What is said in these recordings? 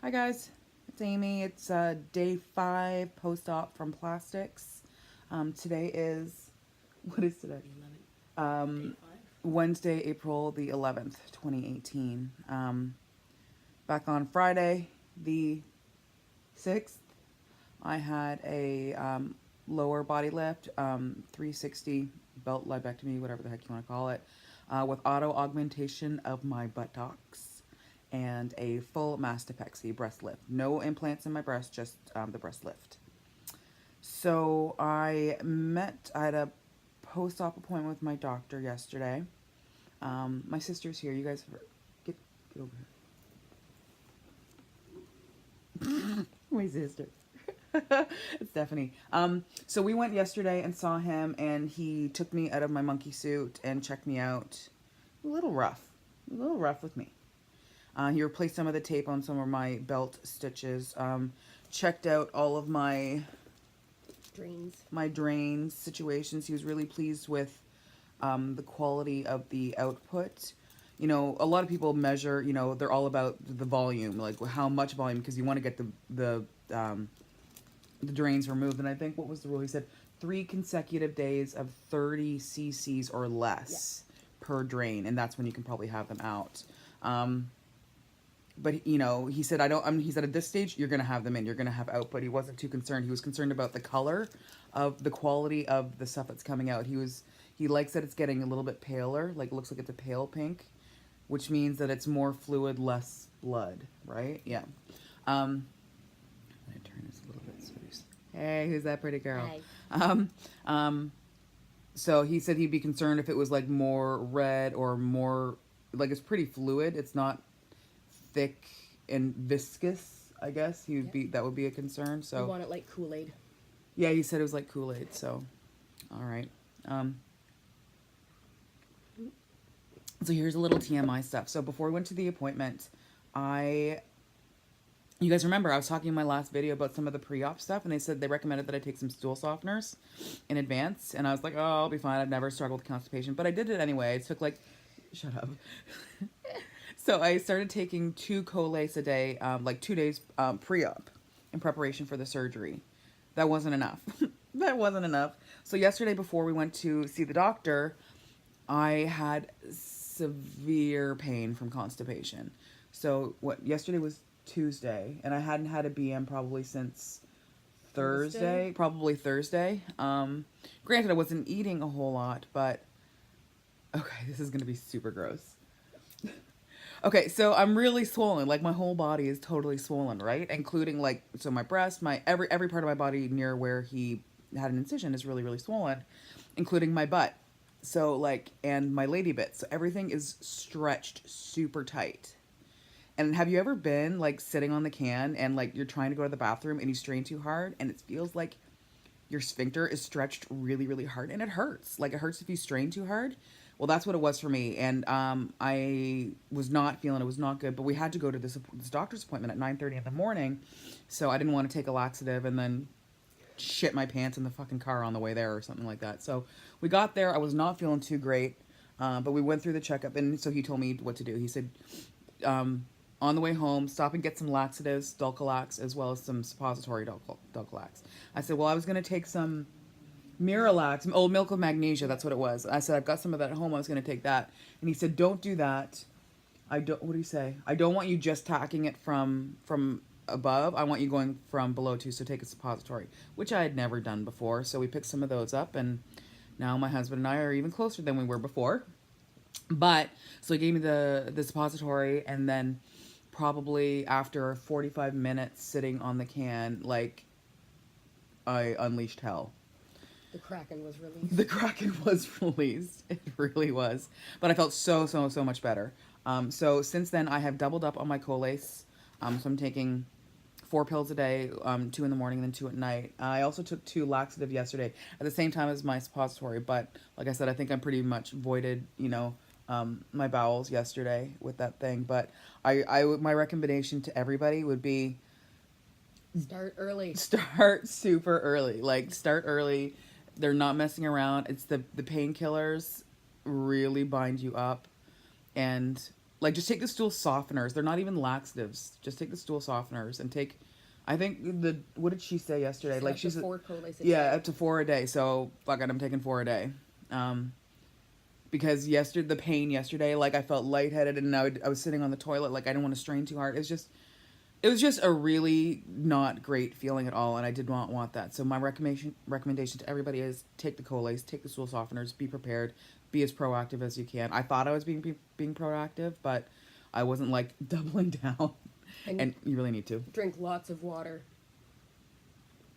Hi guys, it's Amy. It's day 5 post-op from plastics. Today is, what is today? Day 5. Wednesday, April the 11th, 2018. Back on Friday the 6th, I had a lower body lift, 360 belt lobectomy, whatever the heck you want to call it, with auto augmentation of my buttocks and a full mastopexy breast lift. No implants in my breast, just the breast lift. So I had a post-op appointment with my doctor yesterday. My sister's here. You guys, get over here. My sister. It's Stephanie. So we went yesterday and saw him, and he took me out of my monkey suit and checked me out. A little rough with me. He replaced some of the tape on some of my belt stitches. Checked out all of my drains situations. He was really pleased with the quality of the output. You know, a lot of people measure, you know, they're all about the volume, like how much volume, because you want to get the drains removed. And I think, what was the rule? He said 3 consecutive days of 30 cc's or less per drain, and that's when you can probably have them out. But, you know, he said, he said, at this stage, you're going to have them in. You're going to have output. He wasn't too concerned. He was concerned about the color of the quality of the stuff that's coming out. He likes that it's getting a little bit paler. Like, it looks like it's a pale pink, which means that it's more fluid, less blood, right? Yeah. I'm going to turn this a little bit so hey, who's that pretty girl? Hi. So he said he'd be concerned if it was, like, more red or more, like, it's pretty fluid. It's not thick and viscous, I guess. That would be a concern. So You want it like Kool-Aid. yeah, he said it was like Kool-Aid. So all right. So here's a little TMI stuff. So before we went to the appointment, you guys remember I was talking in my last video about some of the pre-op stuff, and they said they recommended that I take some stool softeners in advance, and I was like, oh, I'll be fine. I've never struggled with constipation, but I did it anyway. It took like, shut up. So I started taking 2 Colace a day, like 2 days pre-op in preparation for the surgery. That wasn't enough. That wasn't enough. So yesterday, before we went to see the doctor, I had severe pain from constipation. So yesterday was Tuesday, and I hadn't had a BM probably since Thursday. Probably Thursday. Granted, I wasn't eating a whole lot, but okay, this is going to be super gross. Okay, so I'm really swollen. Like, my whole body is totally swollen, right? Including, like, so my breast, every part of my body near where he had an incision is really, really swollen, including my butt. So, like, and my lady bits. So everything is stretched super tight. And have you ever been, like, sitting on the can and, like, you're trying to go to the bathroom and you strain too hard and it feels like your sphincter is stretched really, really hard, and it hurts. Like, it hurts if you strain too hard. Well, that's what it was for me, and I was not feeling it. Was not good, but we had to go to this doctor's appointment at 9:30 in the morning, so I didn't want to take a laxative and then shit my pants in the fucking car on the way there or something like that. So we got there. I was not feeling too great, but we went through the checkup, and so he told me what to do. He said, on the way home, stop and get some laxatives, Dulcolax, as well as some suppository Dulcolax. I said, well, I was going to take some Miralax, old milk of magnesia, that's what it was. I said, I've got some of that at home, I was going to take that. And he said, don't do that. What do you say? I don't want you just tacking it from above. I want you going from below too, so take a suppository, which I had never done before. So we picked some of those up, and now my husband and I are even closer than we were before. But, so he gave me the suppository, and then probably after 45 minutes sitting on the can, like, I unleashed hell. The Kraken was released. The Kraken was released. It really was. But I felt so much better. So since then, I have doubled up on my Colace. So I'm taking 4 pills a day, 2 in the morning and then 2 at night. I also took 2 laxative yesterday at the same time as my suppository. But like I said, I think I'm pretty much voided, you know, my bowels yesterday with that thing. But my recommendation to everybody would be Start early. Start super early. Like, start early. They're not messing around. It's the painkillers really bind you up. And like, just take the stool softeners. They're not even laxatives. Just take the stool softeners and take, I think what did she say yesterday? Like, she's 4 collays a yeah, day. up to 4 a day. So fuck it, I'm taking 4 a day. Because the pain yesterday, like, I felt lightheaded and I was sitting on the toilet, like, I didn't want to strain too hard. It was just a really not great feeling at all, and I did not want that. So my recommendation to everybody is take the collays, take the stool softeners, be prepared, be as proactive as you can. I thought I was being proactive, but I wasn't, like, doubling down. And you really need to. Drink lots of water.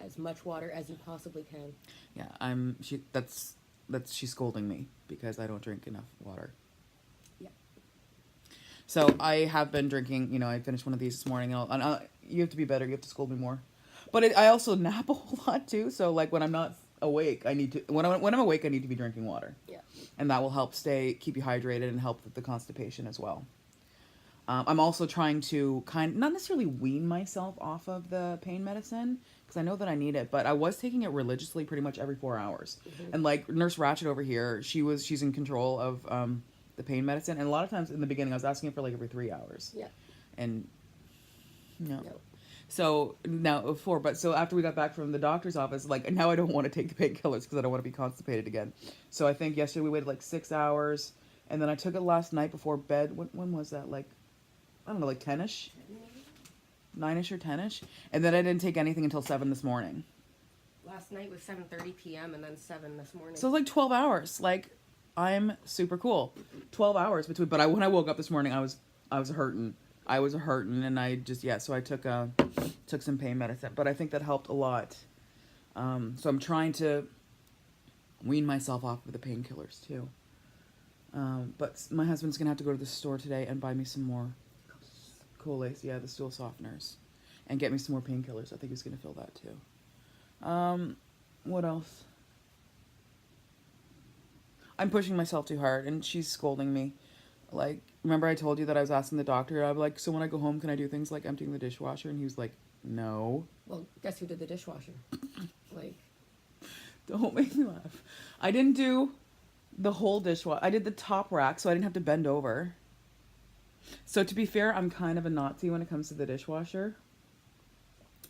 As much water as you possibly can. Yeah, she's scolding me because I don't drink enough water. Yeah. So I have been drinking, I finished one of these this morning, and you have to be better, you have to scold me more. But I also nap a whole lot too, so, like, when I'm not awake, when I'm awake, I need to be drinking water. Yeah. And that will help keep you hydrated and help with the constipation as well. I'm also trying to not necessarily wean myself off of the pain medicine, because I know that I need it, but I was taking it religiously pretty much every 4 hours. Mm-hmm. And, like, Nurse Ratchet over here, she's in control of the pain medicine, and a lot of times in the beginning I was asking for, like, every 3 hours. Yeah. And no. So now so after we got back from the doctor's office, like, now I don't want to take the painkillers because I don't want to be constipated again. So I think yesterday we waited like 6 hours, and then I took it last night before bed. When was that? Like, I don't know, like 10ish, 9ish or 10ish, and then I didn't take anything until 7 this morning. Last night was 7:30 p.m. and then 7 this morning. So it's like 12 hours. Like, I'm super cool. 12 hours between. But when I woke up this morning, I was hurting. I was hurting, and I just so I took some pain medicine. But I think that helped a lot. So I'm trying to wean myself off of the painkillers too. But my husband's gonna have to go to the store today and buy me some more collays, the stool softeners, and get me some more painkillers. I think he's gonna fill that too. What else? I'm pushing myself too hard, and she's scolding me. Like, remember I told you that I was asking the doctor, I'm like, so when I go home, can I do things like emptying the dishwasher? And he was like, no. Well, guess who did the dishwasher? Like, don't make me laugh. I didn't do the whole dishwasher. I did the top rack, so I didn't have to bend over. So to be fair, I'm kind of a Nazi when it comes to the dishwasher.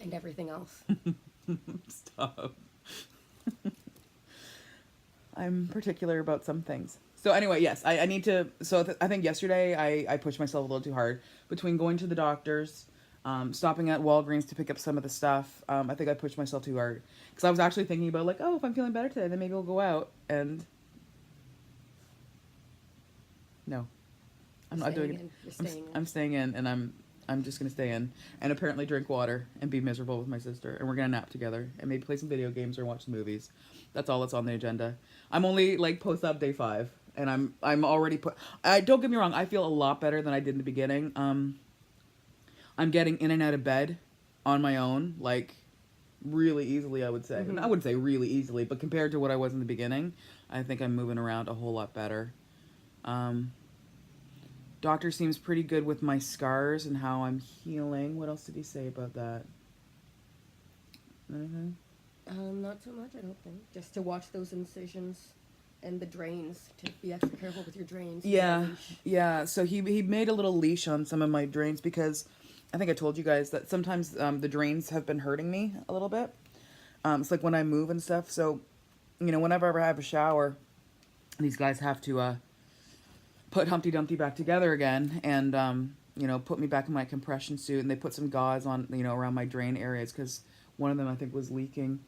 And everything else. Stop. I'm particular about some things. So anyway, yes, I need to. So I think yesterday I pushed myself a little too hard between going to the doctor's, stopping at Walgreens to pick up some of the stuff. I think I pushed myself too hard because I was actually thinking about, like, oh, if I'm feeling better today, then maybe we'll go out. And no, I'm not doing it. I'm staying in, and I'm just gonna stay in and apparently drink water and be miserable with my sister, and we're gonna nap together and maybe play some video games or watch movies. That's all that's on the agenda. I'm only, like, post-op day 5, and I'm already don't get me wrong, I feel a lot better than I did in the beginning. I'm getting in and out of bed on my own, like, really easily, I would say. Mm-hmm. I wouldn't say really easily, but compared to what I was in the beginning, I think I'm moving around a whole lot better. Doctor seems pretty good with my scars and how I'm healing. What else did he say about that? Anything? Not so much, I don't think. Just to watch those incisions and the drains, to be extra careful with your drains. Yeah. So he made a little leash on some of my drains because I think I told you guys that sometimes the drains have been hurting me a little bit. It's like when I move and stuff. So, whenever I have a shower, these guys have to put Humpty Dumpty back together again and, put me back in my compression suit, and they put some gauze on, around my drain areas because one of them I think was leaking.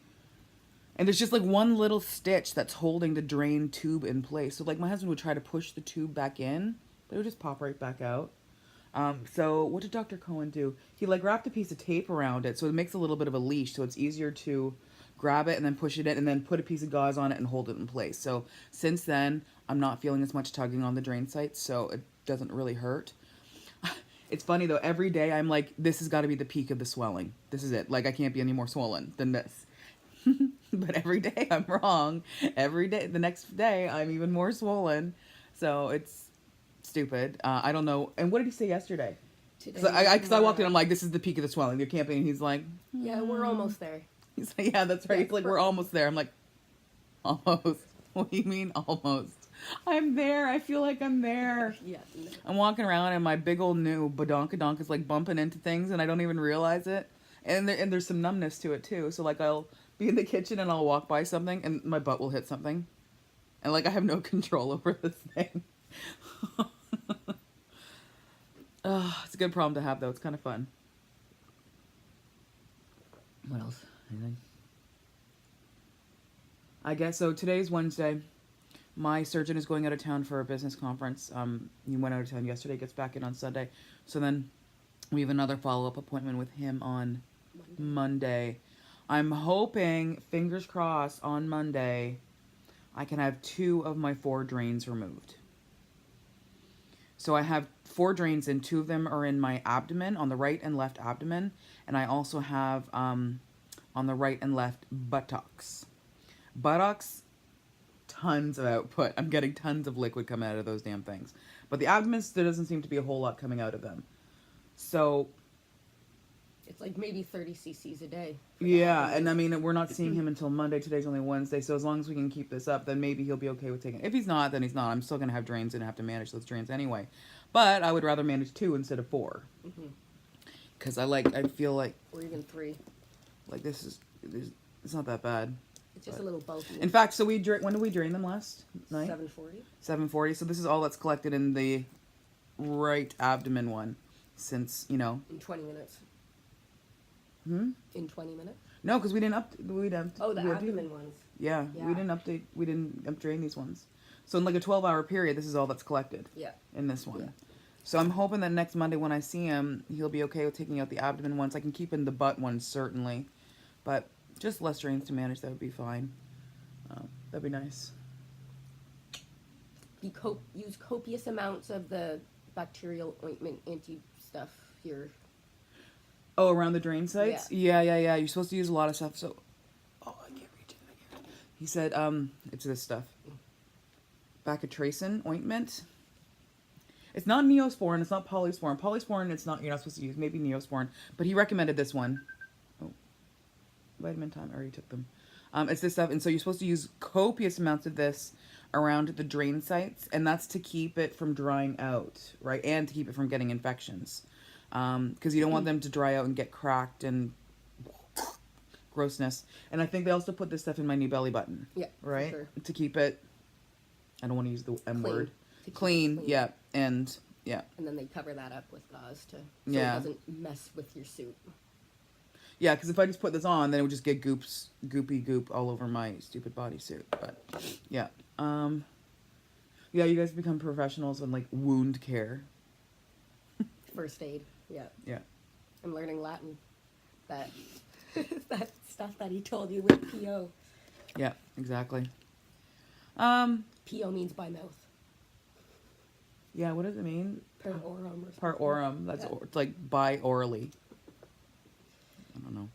And there's just, like, one little stitch that's holding the drain tube in place. So, like, my husband would try to push the tube back in, but it would just pop right back out. So what did Dr. Cohen do? He, like, wrapped a piece of tape around it so it makes a little bit of a leash, so it's easier to grab it and then push it in and then put a piece of gauze on it and hold it in place. So since then, I'm not feeling as much tugging on the drain sites, so it doesn't really hurt. It's funny, though. Every day I'm like, this has got to be the peak of the swelling. This is it. Like, I can't be any more swollen than this. But every day I'm wrong. Every day, the next day, I'm even more swollen. So it's stupid. I don't know. And what did he say yesterday? Because I walked in, I'm like, this is the peak of the swelling. There can't be. And he's like, yeah, we're almost there. He's like, yeah, that's right. He's like, we're almost there. I'm like, almost. What do you mean almost? I'm there. I feel like I'm there. Yeah. No. I'm walking around and my big old new badonkadonk is like bumping into things and I don't even realize it. And there's some numbness to it too. So like I'll be in the kitchen and I'll walk by something and my butt will hit something. And like I have no control over this thing. It's a good problem to have though. It's kind of fun. What else? Anything? I guess so. Today's Wednesday. My surgeon is going out of town for a business conference. He went out of town yesterday, gets back in on Sunday. So then we have another follow-up appointment with him on Monday. I'm hoping, fingers crossed, on Monday, I can have 2 of my 4 drains removed. So I have 4 drains and 2 of them are in my abdomen, on the right and left abdomen. And I also have, on the right and left, buttocks. Buttocks, tons of output. I'm getting tons of liquid coming out of those damn things. But the abdomen, there doesn't seem to be a whole lot coming out of them. So It's like maybe 30 cc's a day. yeah, and I mean, we're not seeing him until Monday. Today's only Wednesday, so as long as we can keep this up, then maybe he'll be okay with taking it. If he's not, then he's not. I'm still going to have drains and have to manage those drains anyway. But I would rather manage 2 instead of 4. Because I feel like... Or even 3. Like, it's not that bad. It's just a little bulky. In fact, so when did we drain them last night? 7:40. 7:40. So this is all that's collected in the right abdomen one since, In 20 minutes. In 20 minutes? No, because we didn't Oh, the abdomen ones. Yeah, we didn't drain these ones. So in like a 12-hour period, this is all that's collected. Yeah. In this one. Yeah. So I'm hoping that next Monday when I see him, he'll be okay with taking out the abdomen ones. I can keep in the butt ones, certainly. But just less drains to manage, that would be fine. That'd be nice. Use copious amounts of the bacterial ointment anti-stuff here. Oh, around the drain sites? Yeah. You're supposed to use a lot of stuff, so... Oh, I can't reach it. He said, it's this stuff. Bacitracin ointment. It's not Neosporin, it's not Polysporin. Polysporin, you're not supposed to use. Maybe Neosporin. But he recommended this one. Oh. Vitamin Time, I already took them. It's this stuff, and so you're supposed to use copious amounts of this around the drain sites, and that's to keep it from drying out, right? And to keep it from getting infections. Because you don't want them to dry out and get cracked and grossness. And I think they also put this stuff in my new belly button. Yeah, right? Sure. To keep it, I don't want to use the M Clean. word. Clean, yeah. And then they cover that up with gauze so it doesn't mess with your suit. Yeah, because if I just put this on, then it would just get goopy goop all over my stupid bodysuit. But, yeah. Yeah, you guys become professionals in, like, wound care. First aid, yeah. Yeah. I'm learning Latin. That stuff that he told you with PO. Yeah, exactly. PO means by mouth. Yeah, what does it mean? Per orum or something. Per orum. That's it's like by orally. I don't know.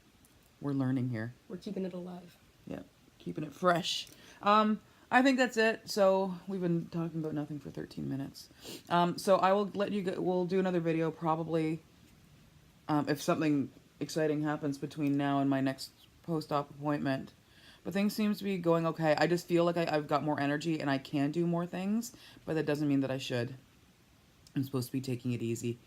We're learning here. We're keeping it alive. Yeah, keeping it fresh. I think that's it. So we've been talking about nothing for 13 minutes. So I will let you go. We'll do another video probably if something exciting happens between now and my next post-op appointment. But things seem to be going okay. I just feel like I've got more energy and I can do more things, but that doesn't mean that I should. I'm supposed to be taking it easy.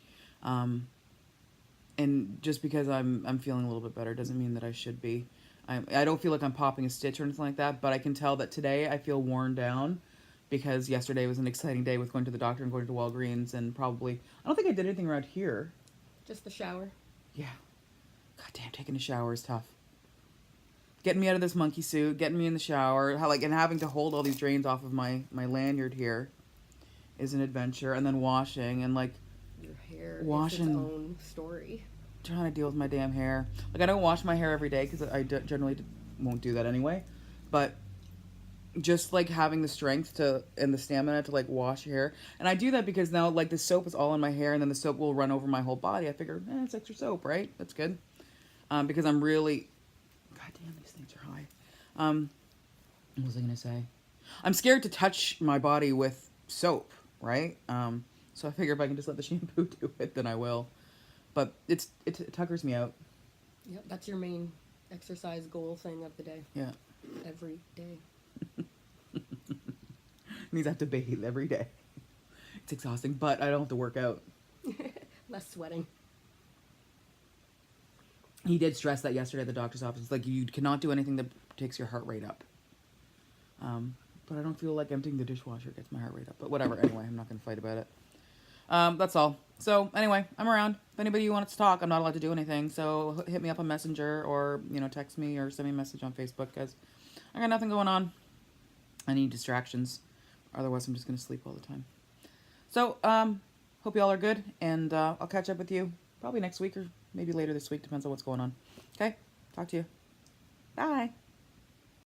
And just because I'm feeling a little bit better doesn't mean that I should be. I don't feel like I'm popping a stitch or anything like that, but I can tell that today I feel worn down because yesterday was an exciting day with going to the doctor and going to Walgreens and probably... I don't think I did anything around here. Just the shower. Yeah. God damn, taking a shower is tough. Getting me out of this monkey suit, getting me in the shower, and having to hold all these drains off of my lanyard here is an adventure. And then washing and your hair washing, is its own story. Trying to deal with my damn hair. I don't wash my hair every day because I generally won't do that anyway. But just having the strength and the stamina to wash your hair. And I do that because now the soap is all in my hair and then the soap will run over my whole body. I figure, it's extra soap, right? That's good. Because I'm really... God damn, these things are high. What was I going to say? I'm scared to touch my body with soap, right? So I figure if I can just let the shampoo do it, then I will. But it tuckers me out. Yep, that's your main exercise goal thing of the day. Yeah. Every day. means I have to bathe every day. It's exhausting, but I don't have to work out. Less sweating. He did stress that yesterday at the doctor's office. Like, you cannot do anything that takes your heart rate up. But I don't feel like emptying the dishwasher gets my heart rate up. But whatever, anyway, I'm not going to fight about it. That's all. So, anyway, I'm around. If anybody wants to talk, I'm not allowed to do anything. So, hit me up on Messenger or, text me or send me a message on Facebook because I got nothing going on. I need distractions. Otherwise, I'm just going to sleep all the time. So, hope you all are good. And I'll catch up with you probably next week or maybe later this week. Depends on what's going on. Okay? Talk to you. Bye.